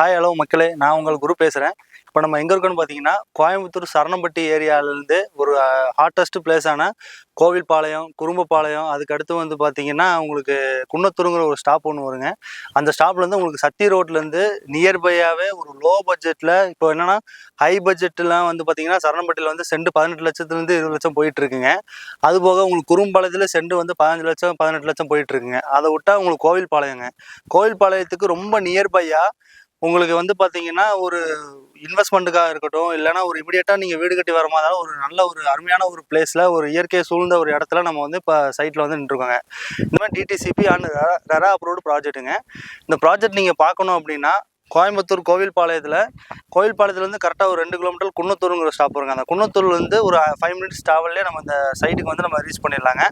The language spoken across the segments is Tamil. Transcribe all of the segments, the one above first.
ஹாய் ஹலோ மக்களே, நான் உங்கள் குரு பேசுகிறேன். இப்போ நம்ம எங்கே இருக்கோன்னு பார்த்தீங்கன்னா, கோயம்புத்தூர் சரணம்பட்டி ஏரியாவிலேருந்து ஒரு ஹாட்டஸ்ட் பிளேஸான கோவில்பாளையம், குறும்பபாளையம், அதுக்கடுத்து வந்து பார்த்தீங்கன்னா உங்களுக்கு குன்னத்தூருங்கிற ஒரு ஸ்டாப் ஒன்று வருங்க. அந்த ஸ்டாப்லேருந்து உங்களுக்கு சத்தி ரோட்லேருந்து நியர்பையாகவே ஒரு லோ பட்ஜெட்டில் இப்போ என்னென்னா ஹை பட்ஜெட்லாம் வந்து பார்த்தீங்கன்னா சரணம்பட்டியில் வந்து சென்ட் 18 லட்சத்துலேருந்து 20 லட்சம் போயிட்டுருக்குங்க. அதுபோக உங்களுக்கு குறும்பாளையத்தில் சென்ட் வந்து 15 லட்சம் 18 லட்சம் போயிட்டுருக்குங்க. அதை விட்டால் உங்களுக்கு கோவில்பாளையங்க. கோவில்பாளையத்துக்கு ரொம்ப நியர்பையாக உங்களுக்கு வந்து பார்த்தீங்கன்னா ஒரு இன்வெஸ்ட்மெண்ட்டுக்காக இருக்கட்டும், இல்லைனா ஒரு இமீடியட்டாக நீங்கள் வீடு கட்டி வர மாதிரி ஒரு நல்ல ஒரு அருமையான ஒரு பிளேஸில் ஒரு இயற்கை சூழ்ந்த ஒரு இடத்துல நம்ம வந்து இப்போ சைட்டில் வந்து நின்றுருக்கோங்க. இந்த மாதிரி டிடிசிபி அண்ட் ரெரா அப்ரூவ்டு ப்ராஜெக்ட்டுங்க. இந்த ப்ராஜெக்ட் நீங்கள் பார்க்கணும் அப்படின்னா கோயம்புத்தூர் கோவில்பாளையத்துலேருந்து கரெக்டாக ஒரு 2 கிலோமீட்டர் குன்னத்தூருங்கிற ஸ்டாப் வருங்க. அந்த குன்னத்தூர்லேருந்து ஒரு 5 மினிட்ஸ் ட்ராவல்லே நம்ம இந்த சைட்டுக்கு வந்து நம்ம ரீச் பண்ணிடலாங்க.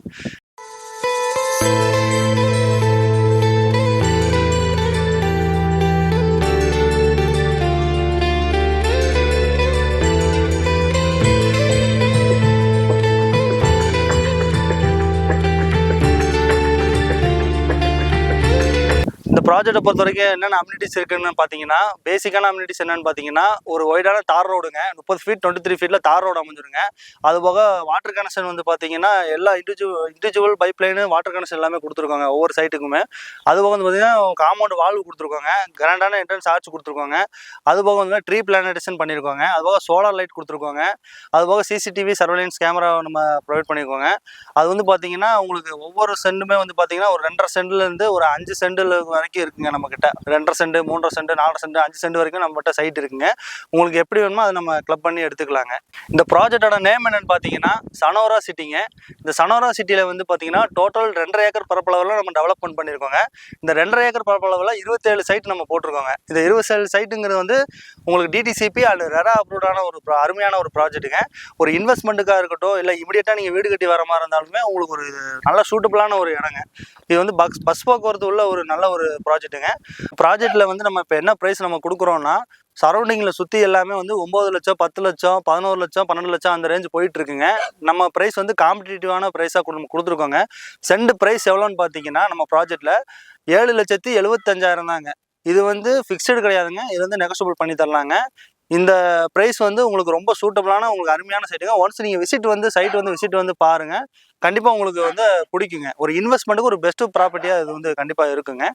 ப்ராஜெக்டை பொறுத்த வரைக்கும் என்னென்ன அம்யூனிட்டிஸ் இருக்குன்னு பார்த்தீங்கன்னா, பேசிக்கான அம்யூனிட்டிஸ் என்னென்னு பார்த்தீங்கன்னா, ஒரு ஒய்டான தார் ரோடுங்க, 30 ஃபீட் 23 ஃபீட்டில் தார் ரோடு அமைஞ்சிருங்க. அதுபோக வாட்டர் கனெக்ஷன் வந்து பார்த்தீங்கன்னா எல்லா individual pipe line water connection எல்லாமே கொடுத்துருக்காங்க ஒவ்வொரு சைட்டுக்குமே. அதுபோக வந்து பார்த்தீங்கன்னா காம்பவுண்ட் வால்வு கொடுத்துருக்காங்க, கிராண்டான என்ட்ரன்ஸ் ஆர்ச் கொடுத்துருக்காங்க. அதுபோக வந்து ட்ரீ பிளானடேஷன் பண்ணியிருக்காங்க. அதுபோக சோலார் லைட் கொடுத்துருக்காங்க. அதுபோக சிசிடிவி சர்வேலன்ஸ் கேமரா நம்ம ப்ரொவைட் பண்ணியிருக்கோங்க. அது வந்து பார்த்தீங்கன்னா உங்களுக்கு ஒவ்வொரு சென்ட்டுமே வந்து பார்த்தீங்கன்னா ஒரு 2.5 சென்ட்லேருந்து ஒரு 5 சென்டில் வரைக்கும் இருக்குங்க. நம்ம கிட்ட 2.5 சென்ட் 3.5 சென்ட் 4 சென்ட் 5 சென்ட் வரைக்கும் நம்மகிட்ட சைட் இருக்குங்க. உங்களுக்கு எப்படி வேணுமோ அதை நம்ம கிளப் பண்ணி எடுத்துக்கலாங்க. இந்த ப்ராஜெக்டோட நேம் என்னன்னு பார்த்தீங்கன்னா சனோரா சிட்டிங்க. இந்த சனோரா சிட்டியில் வந்து பார்த்தீங்கன்னா டோட்டல் 2.5 ஏக்கர் பரப்பளவில் நம்ம டெவலப்மெண்ட் பண்ணியிருக்கோங்க. இந்த 2.5 ஏக்கர் பரப்பளவில் 27 சைட் நம்ம போட்டிருக்கோங்க. இந்த 27 சைட்டுங்கிறது வந்து உங்களுக்கு டிடிசிபி அண்ட் ரெரா அப்ரூவ்டான ஒரு அருமையான ஒரு ப்ராஜெக்ட்டுங்க. ஒரு இன்வெஸ்ட்மெண்ட்டுக்காக இருக்கட்டும், இல்லை இமீடியட்டாக நீங்கள் வீடு கட்டி வர மாதிரி இருந்தாலுமே உங்களுக்கு ஒரு நல்ல சூட்டபுளான ஒரு இடங்க. இது வந்து பஸ் போக்குவரத்து உள்ள ஒரு நல்ல ஒரு ப்ராஜெக்ட்டுங்க. ப்ராஜெக்டில் வந்து நம்ம இப்போ என்ன ப்ரைஸ் நம்ம கொடுக்குறோன்னா, சரௌண்டிங்கில் சுற்றி எல்லாமே வந்து 9 லட்சம் 10 லட்சம் 11 லட்சம் 12 லட்சம் அந்த ரேஞ்ச் போயிட்டுருக்குங்க. நம்ம ப்ரைஸ் வந்து காம்படிட்டிவான ப்ரைஸாக கொடுத்துருக்கோங்க. சென்ட் ப்ரைஸ் எவ்வளோன்னு பார்த்தீங்கன்னா நம்ம ப்ராஜெக்டில் 7,75,000 தாங்க. இது வந்து ஃபிக்ஸ்டு கிடையாதுங்க. இது வந்து நெகோஷியபிள் பண்ணி தரலாங்க. இந்த ப்ரைஸ் வந்து உங்களுக்கு ரொம்ப சூட்டபுளான உங்களுக்கு அருமையான சைட்டுங்க. ஒன்ஸ் நீங்கள் விசிட் வந்து பாருங்கள், கண்டிப்பாக உங்களுக்கு வந்து பிடிக்குங்க. ஒரு இன்வெஸ்ட்மெண்ட்டுக்கு ஒரு பெஸ்ட்டு ப்ராப்பர்ட்டியாக இது வந்து கண்டிப்பாக இருக்குங்க.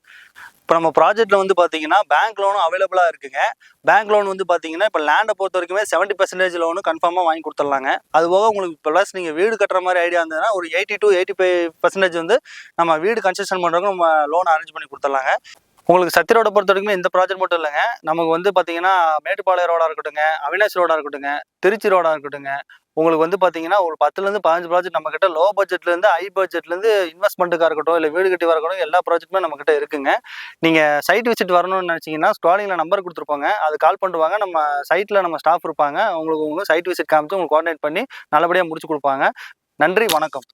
இப்போ நம்ம ப்ராஜெக்ட்டில் வந்து பார்த்தீங்கன்னா பேங்க் லோனும் அவைலபிளாக இருக்குங்க. பேங்க் லோன் வந்து பார்த்தீங்கன்னா இப்போ லேண்டை பொறுத்த வரைக்குமே 70% லோனு கன்ஃபார்மாக வாங்கி கொடுத்துடலாங்க. அதுபோக உங்களுக்கு ப்ளஸ் நீங்கள் வீடு கட்டுற மாதிரி ஐடியா இருந்ததுன்னா ஒரு 80 to 85% வந்து நம்ம வீடு கன்ஸ்ட்ரக்ஷன் பண்ணுறவங்க நம்ம லோன் அரேஞ்ச் பண்ணி கொடுத்துடலாங்க. உங்களுக்கு சத்தி ரோடை பொறுத்த வரைக்கும் இந்த ப்ராஜெக்ட் மட்டும் இல்லைங்க. நமக்கு வந்து பார்த்தீங்கன்னா மேட்டுப்பாளையம் ரோடாக இருக்கட்டுங்க, அவினாசி ரோடாக இருக்கட்டுங்க, திருச்சி ரோடாக இருக்கட்டுங்க, உங்களுக்கு வந்து பார்த்தீங்கன்னா ஒரு 10லேருந்து 15 ப்ராஜெக்ட் நம்மக்கிட்ட லோ பட்ஜெட்லேருந்து ஹை பட்ஜெட்லேருந்து இன்வெஸ்ட்மெண்ட்டுக்காக இருக்கட்டும், இல்லை வீடு கட்டி வரக்கட்டும் எல்லா ப்ராஜெக்ட்டுமே நம்மக்கிட்ட இருக்குங்க. நீங்கள் சைட் விசிட் வரணும்னு நினச்சிங்கன்னா ஸ்க்ராலிங்கில் நம்பர் கொடுத்துருப்பாங்க, அது கால் பண்ணுவாங்க. நம்ம சைட்டில் நம்ம ஸ்டாஃப் இருப்பாங்க. உங்களுக்கு சைட் விசிட் காமிச்சு உங்களுக்கு கோஆர்டினேட் பண்ணி நல்லபடியாக முடிச்சு கொடுப்பாங்க. நன்றி, வணக்கம்.